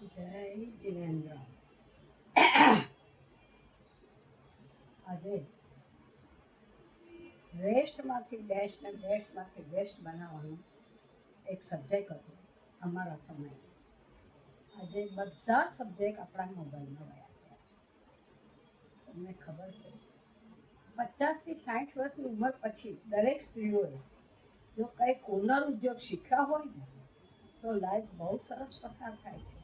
જય જીનેન્દ્ર. આજે વેસ્ટમાંથી બેસ્ટ ને બેસ્ટમાંથી બેસ્ટ બનાવવાનું એક સબ્જેક્ટ હતો અમારા સમયે. આજે બધા સબ્જેક્ટ આપણા મોબાઈલમાં વયા ગયા છે. તમને ખબર છે 50 થી 60 વર્ષની ઉંમર પછી દરેક સ્ત્રીઓએ જો કંઈક હુનર ઉદ્યોગ શીખ્યા હોય ને તો લાઈફ બહુ સરસ પસાર થાય છે.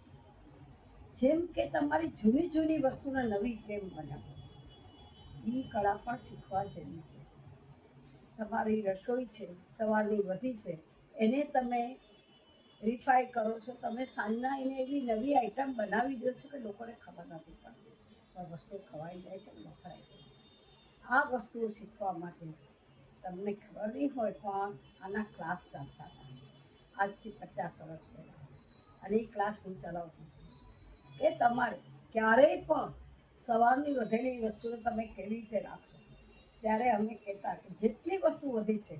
જેમ કે તમારી જૂની જૂની વસ્તુને નવી કેમ બનાવો, એ કળા પણ શીખવા જેવી છે. તમારી રસોઈ છે સવારની વધી છે એને તમે રિફાઈ કરો છો, તમે સાંજના એને એવી નવી આઈટમ બનાવી દો છો કે લોકોને ખબર નથી પડતી, પણ વસ્તુ ખવાઈ જાય છે ને વપરાઈ જાય છે. આ વસ્તુઓ શીખવા માટે તમને ખબર નહીં હોય પણ આના ક્લાસ ચાલતા હતા આજથી 50 વર્ષ પહેલાં, અને એ ક્લાસ હું ચલાવતી કે તમારે ક્યારેય પણ સવારની વધેલી વસ્તુને તમે કેવી રીતે રાખશો. ત્યારે અમે કહેતા કે જેટલી વસ્તુ વધી છે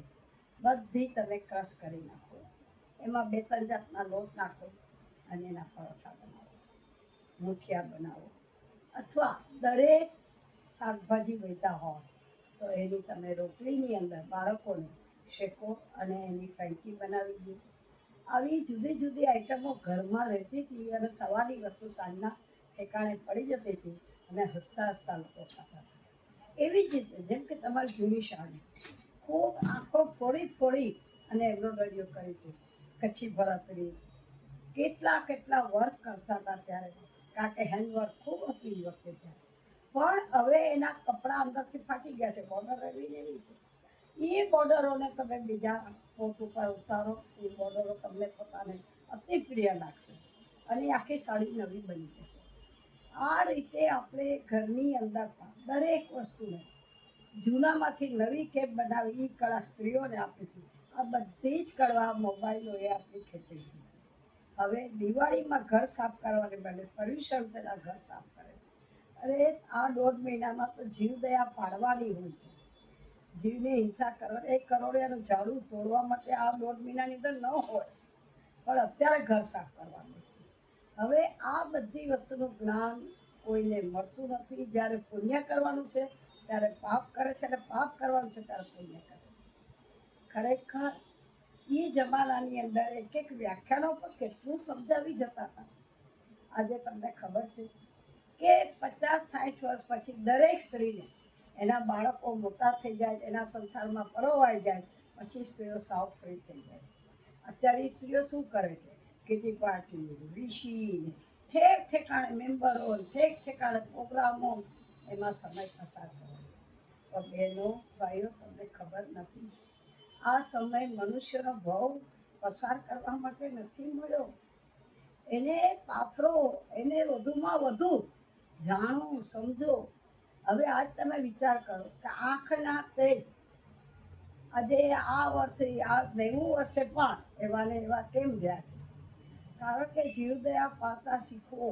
બધી તમે ક્રશ કરી નાખો, એમાં 2-3 જાતના લોટ નાખો અને એના પરોઠા બનાવો, મુઠિયા બનાવો, અથવા દરેક શાકભાજી વહેતા હોય તો એની તમે રોટલીની અંદર બાળકોને શેકો અને એની ફેંકી બનાવી દો. આવી જુદી જુદી આઈટમો ઘરમાં રહેતી હતી અને સવારની વસ્તુ સાંજના ઠેકાણે પડી જતી હતી અને હસતા હસતા લોકો ખાતા હતા. એવી જ રીતે જેમ કે તમારી જૂની સાડી ખૂબ આંખો ફોડી ફોડી અને એમ્બ્રોઇડરીઓ કરી છે, કચ્છી ભરતરી, કેટલા કેટલા વર્ક કરતા હતા ત્યારે, કારણ કે હેન્ડવર્ક ખૂબ હતી એ વખતે ત્યારે. પણ હવે એના કપડાં અંદરથી ફાટી ગયા છે, બોર્ડર એવી ને એવી છે. એ બોર્ડરોને તમે બીજા પોત ઉપર ઉતારો, એ બોર્ડરો તમને પોતાને અતિ પ્રિય લાગશે અને આખી સાડી નવી બની જશે. આ રીતે આપણે ઘરની અંદર પણ દરેક વસ્તુને જૂનામાંથી નવી કેમ બનાવી એ કળા સ્ત્રીઓને આપી હતી. આ બધી જ કળા મોબાઈલોએ આપણી ખેંચી લીધી છે. હવે દિવાળીમાં ઘર સાફ કરવાને બદલે પર્યુષણ પહેલાં ઘર સાફ કરે. અરે આ 1.5 મહિનામાં તો જીવદયા પાડવાની હોય છે, જીવને હિંસા કરવા. એક કરોડિયાનું ઝાડુ તોડવા માટે આ 1.5 મહિનાની અંદર ન હોય, પણ અત્યારે ઘર સાફ કરવાનું છે. હવે આ બધી વસ્તુનું જ્ઞાન કોઈને મળતું નથી. જ્યારે પુણ્ય કરવાનું છે ત્યારે પાપ કરે છે, અને પાપ કરવાનું છે ત્યારે પુણ્ય કરે છે. ખરેખર એ જમાનાની અંદર એક એક વ્યાખ્યાનો પર કેટલું સમજાવી જતા હતા. આજે તમને ખબર છે કે 50-60 વર્ષ પછી દરેક સ્ત્રીને એના બાળકો મોટા થઈ જાય, એના સંસારમાં પરોવાઈ જાય પછી સ્ત્રીઓ સાવ ફ્રી થઈ જાય. અત્યારે સ્ત્રીઓ શું કરે છે, કિટી પાર્ટી, વીશી, ઠેક ઠેકાણે મેમ્બરો, ઠેક ઠેકાણે પ્રોગ્રામો, એમાં સમય પસાર કરે છે. તો બહેનો ભાઈઓ, તમને ખબર નથી આ સમય મનુષ્યનો ભાવ પસાર કરવા માટે નથી મળ્યો. એને પાથરો, એને વધુમાં વધુ જાણો, સમજો. હવે આજ તમે વિચાર કરો કે આંખના તેજ આજે આ વર્ષે આ 90 વર્ષે પણ એવા ને એવા કેમ રહ્યા છે? કારણ કે જીવદયા પાડતા શીખવો.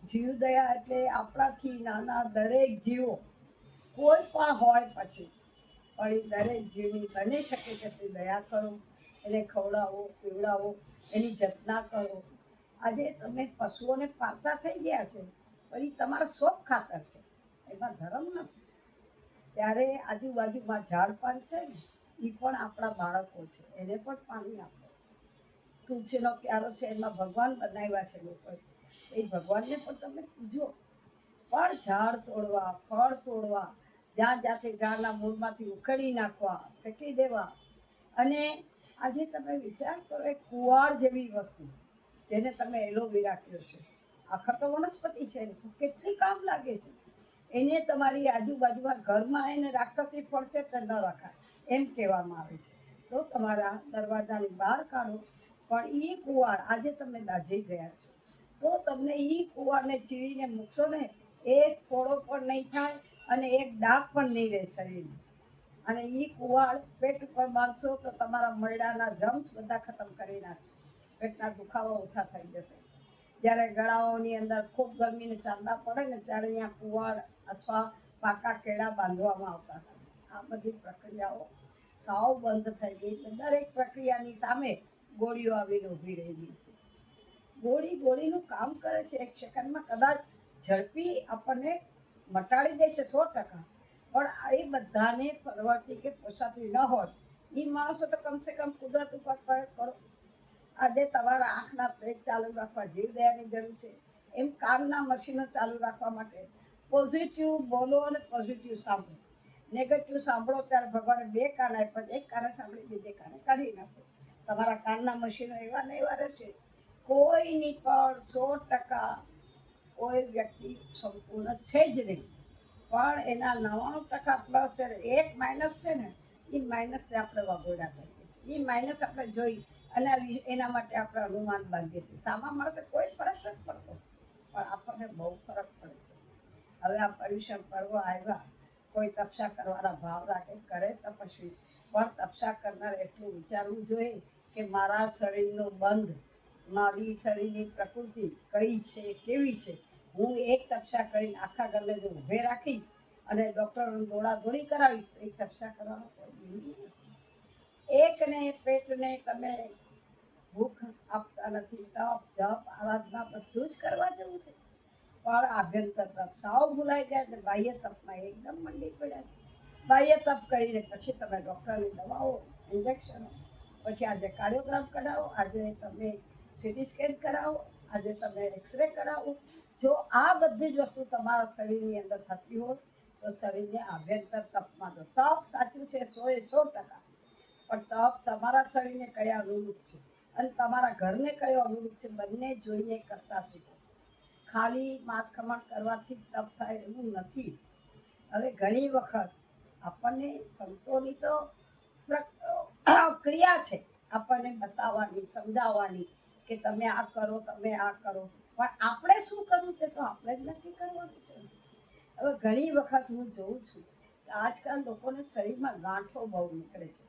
જીવદયા એટલે આપણાથી નાના દરેક જીવો કોઈ પણ હોય પછી, પણ એ દરેક જીવની બની શકે તેટલી દયા કરો, એને ખવડાવો, પીવડાવો, એની જતના કરો. આજે તમે પશુઓને પાળતા થઈ ગયા છે, પણ એ તમારા શોખ ખાતર છે, એમાં ધર્મ નથી. ત્યારે આજુબાજુમાં ઝાડ પાન છે ને, એ પણ આપણા બાળકો છે, એને પણ પાણી આપો. તુલસીનો ક્યારો છે, એમાં ભગવાન બનાવ્યા છે લોકોએ, એ ભગવાનને પણ તમે પૂજો. પણ ઝાડ તોડવા, ફળ તોડવા, જ્યાં જ્યાંથી ઝાડના મૂળમાંથી ઉખેડી નાખવા, ફેંકી દેવા. અને આજે તમે વિચાર કરો એક કુવાડ જેવી વસ્તુ જેને તમે એલોવેરા કહો છો, આખા તો વનસ્પતિ છે, કેટલી કામ લાગે છે. એને તમારી આજુબાજુમાં ઘરમાં એને રાક્ષસી ફળ છે તો ન રખાય એમ કહેવામાં આવે છે. તો તમારા દરવાજાની બહાર કાઢો. પણ એ કુવાડ આજે તમે દાઝી ગયા છો, તો તમને એ કુવાડને ચીરીને મૂકશો ને, એક ફોડો પણ નહીં થાય અને એક ડાઘ પણ નહીં રહે શરીરમાં. અને એ કુવાડ પેટ ઉપર બાંધશો તો તમારા મરડાના જમ્સ બધા ખતમ કરી નાખશે, પેટના દુખાવા ઓછા થઈ જશે. જ્યારે ગળાઓની અંદર ખૂબ ગરમીને ચાંદા પડે ને, ત્યારે અહીંયા કુવાડ અથવા પાકા કેળા બાંધવામાં આવતા હતા. આ બધી પ્રક્રિયાઓ સાવ બંધ થઈ ગઈ. એટલે દરેક પ્રક્રિયાની સામે ગોળીઓ આવીને ઊભી રહેલી છે. ગોળીનું કામ કરે છે. એક સેકન્ડમાં કદાચ ઝડપી આપણને મટાડી દે છે 100%, પણ એ બધાને પરવડતી કે પોસાતી ન હોય એ માણસો તો કમસે કમ કુદરત ઉપર પ્રયોગ કરો. આજે તમારા આંખના પેચ ચાલુ રાખવા જીવદયાની જરૂર છે, એમ કાનના મશીનો ચાલુ રાખવા માટે પોઝિટિવ બોલો અને પોઝિટિવ સાંભળો. નેગેટિવ સાંભળો ત્યારે ભગવાને 2 કાન આપ્યા, એક કાને સાંભળી બીજે કાને કાઢી નાખો. તમારા કાનના મશીનો એવા ને એવા રહેશે. કોઈની પણ 100% કોઈ વ્યક્તિ સંપૂર્ણ છે જ નહીં, પણ એના 99% પ્લસ છે, 1 માઇનસ છે ને, એ માઇનસને આપણે વગોડા કરીએ છીએ. એ માઇનસ આપણે જોઈ અને એના માટે આપણે અનુમાન બાંધીએ છીએ. સામા માણસે કોઈ ફરક નથી પડતો, પણ આપણને બહુ ફરક પડે છે. હવે આ પર્યુષણ પર્વ આવ્યા, કોઈ તપસ્યા કરવાના ભાવ રાખે કરે તપસ્વી, પણ તપસ્યા કરનાર એટલું વિચારવું જોઈએ કે મારા શરીરનો બંધ, મારી શરીરની પ્રકૃતિ કઈ છે, કેવી છે. હું એક તપસ્યા કરીને આખા ઘરને જો ઊભે રાખીશ અને ડૉક્ટરોને દોડાદોડી કરાવીશ તો એ તપસ્યા કરવાનો કોઈ નિયમ નથી. એકને પેટને તમે ભૂખ આપતા નથી. તપ જપ આરાધના બધું જ કરવા જેવું છે, પણ આભ્યંતર તપ સાવ ભૂલાઈ જાય એટલે બાહ્ય તપમાં એકદમ મંડી પડ્યા છે. બાહ્ય તપ કરીને પછી તમે ડૉક્ટરની દવાઓ, ઇન્જેક્શનો, પછી આજે કાર્ડિયોગ્રામ કઢાવો, આજે તમે સીટી સ્કેન કરાવો, આજે તમે એક્સરે કરાવો. જો આ બધી જ વસ્તુ તમારા શરીરની અંદર થતી હોય તો શરીરને આભ્યંતર તપમાં દો. તપ સાચું છે 100%, પણ તપ તમારા શરીરને કયા અનુરૂપ છે અને તમારા ઘરને કયો અનુરૂપ છે બંને જોઈને કરતા શીખો. ખાલી માંસ ખમણ કરવાથી તપ થાય એવું નથી. હવે ઘણી વખત આપણને સંતોની તો ક્રિયા છે આપણને બતાવવાની, સમજાવવાની કે તમે આ કરો, તમે આ કરો, પણ આપણે શું કરવું તે તો આપણે જ નક્કી કરવાનું છે. હવે ઘણી વખત હું જોઉં છું કે આજકાલ લોકોને શરીરમાં ગાંઠો બહુ નીકળે છે.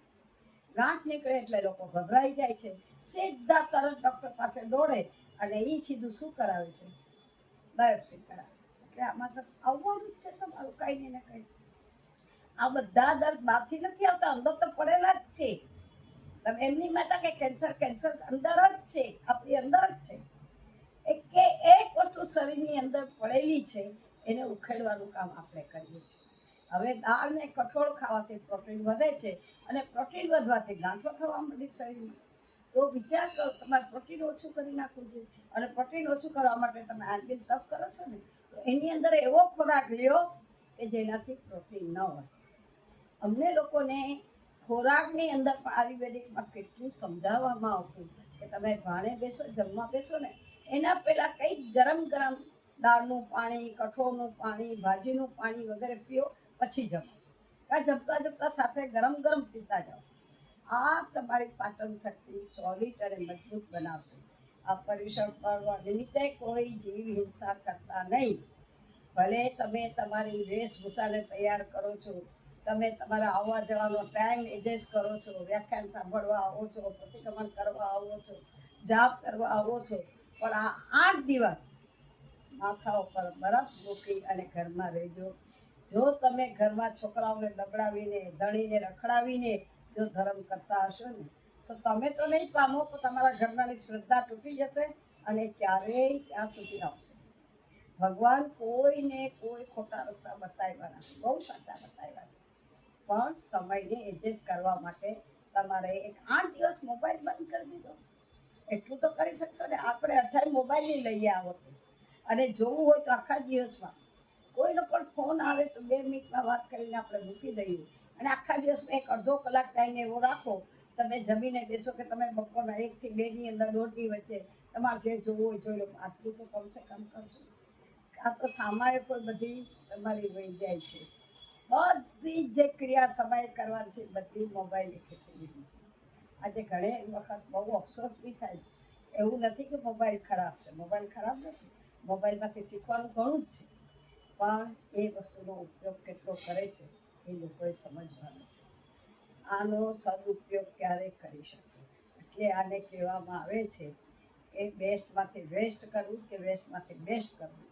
ગાંઠ નીકળે એટલે લોકો ગભરાઈ જાય છે, સીધા તરત ડૉક્ટર પાસે દોડે અને એ સીધું શું કરાવે છે, બાયોપ્સી કરાવે. એટલે આમાં તો આવવાનું જ છે તમારું કંઈ ને કંઈ. આ બધા દર્દ બહારથી નથી આવતા, અંદર તો પડેલા જ છે. તમે એમની માટે કે કેન્સર અંદર જ છે, આપણી અંદર જ છે. એક વસ્તુ શરીરની અંદર પડેલી છે, એને ઉખેડવાનું કામ આપણે કરીએ છીએ. હવે દાળ ને કઠોળ ખાવાથી પ્રોટીન વધે છે અને પ્રોટીન વધવાથી ગાંઠો થવા માંડી શરીરમાં. તો વિચાર કરો, તમારે પ્રોટીન ઓછું કરી નાખવું જોઈએ અને પ્રોટીન ઓછું કરવા માટે તમે આર્ગિન તપ કરો છો ને, તો એની અંદર એવો ખોરાક લ્યો કે જેનાથી પ્રોટીન ન હોય. અમને લોકોને ખોરાકની અંદર પણ આયુર્વેદિકમાં કેટલું સમજાવવામાં આવતું કે તમે ભાણે બેસો, જમવા બેસો ને એના પહેલાં કંઈક ગરમ ગરમ દાળનું પાણી, કઠોળનું પાણી, ભાજીનું પાણી વગેરે પીઓ, પછી જમો. કાં જમતા જમતા સાથે ગરમ ગરમ પીતા જાઓ. આ તમારી પાચન શક્તિ સોલિડ અને મજબૂત બનાવશે. આ પર્યુષણ પર્વ નિમિત્તે કોઈ જીવ હિંસા કરતા નહીં. ભલે તમે તમારી વેશભૂષાને તૈયાર કરો છો, તમે તમારા આવવા જવાનો ટાઈમ એડજસ્ટ કરો છો, વ્યાખ્યાન સાંભળવા આવો છો, પ્રતિક્રમણ કરવા આવો છો, જાપ કરવા આવો છો, પણ આ 8 દિવસ માથા ઉપર બરફ મૂકી અને ઘરમાં રહેજો. જો તમે ઘરમાં છોકરાઓને દબડાવીને, ધણીને રખડાવીને જો ધર્મ કરતા હશો ને તો તમે તો નહીં પામો, તો તમારા ઘરનાની શ્રદ્ધા તૂટી જશે અને ક્યારેય ત્યાં સુધી આવશે. ભગવાન કોઈને કોઈ ખોટા રસ્તા બતાવ્યા નથી, બહુ સાચા બતાવ્યા છે, પણ સમયને એડજસ્ટ કરવા માટે તમારે એક 8 દિવસ મોબાઈલ બંધ કરી દીધો. એટલું તો કરી શકશો ને. આપણે અઠાઈ મોબાઈલ નહીં લઈએ આ વખતે, અને જોવું હોય તો આખા દિવસમાં કોઈનો પણ ફોન આવે તો 2 મિનિટમાં વાત કરીને આપણે મૂકી દઈએ અને આખા દિવસમાં એક અડધો કલાક ટાઈમ એવો રાખો. તમે જમીને બેસો કે તમે બપોરના 1 થી 2ની અંદર દોઢની વચ્ચે તમારે જે જોવું હોય જોઈ લો. આટલું તો કમસે કમ કરશો. આ તો સામાયિક કોઈ બધી તમારી વહી જાય છે. બધી જે ક્રિયા સમયે કરવાની છે બધી મોબાઈલે ખેંચી લીધી છે. આજે ઘણી વખત બહુ અફસોસ બી થાય. એવું નથી કે મોબાઈલ ખરાબ છે, મોબાઈલ ખરાબ નથી, મોબાઈલમાંથી શીખવાનું ઘણું જ છે, પણ એ વસ્તુનો ઉપયોગ કેટલો કરે છે એ લોકોએ સમજવાનું છે. આનો સદુપયોગ ક્યારેય કરી શકશે. એટલે આને કહેવામાં આવે છે કે બેસ્ટમાંથી વેસ્ટ કરવું કે વેસ્ટમાંથી બેસ્ટ કરવું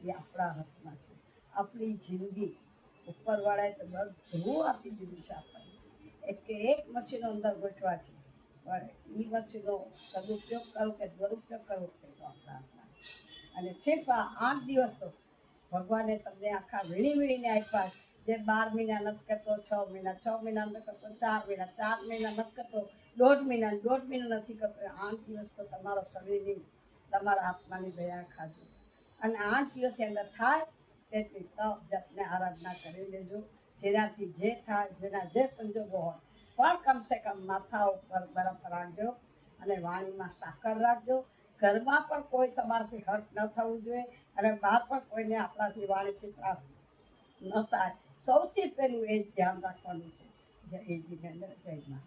એ આપણા હાથમાં છે. આપણી જિંદગી ઉપરવાળાએ તો બધું આપી દીધું છે આપણને. એક મશીનો અંદર ગોઠવા છે. પણ એ વસ્તુનો સદુપયોગ કરો કે દુરુપયોગ કરવો તે તો આપણા હાથમાં છે. અને સિર્ફ આ 8 દિવસ તો ભગવાને તમને આખા વીણીને આપ્યા. જે 12 મહિના નથી કરતો 6 મહિના, 6 મહિના નથી કરતો 4 મહિના, 4 મહિના નથી કરતો 1.5 મહિના નથી કરતો, 8 દિવસ તો તમારા શરીરની તમારા આત્માની દયા ખાજો. અને 8 દિવસની અંદર થાય તેટલી તપ જપને આરાધના કરી લેજો. જેનાથી જે થાય, જેના જે સંજોગો હોય, પણ કમસે કમ માથા ઉપર બરફ રાખજો અને વાણીમાં સાકર રાખજો. ઘરમાં પણ કોઈ તમારાથી હર્ટ ન થવું જોઈએ અને બહાર પણ કોઈને આપણાથી વાણીથી ત્રાસ ન થાય. સૌથી પહેલું એ જ ધ્યાન રાખવાનું છે. જય હિન્દ, જય માં.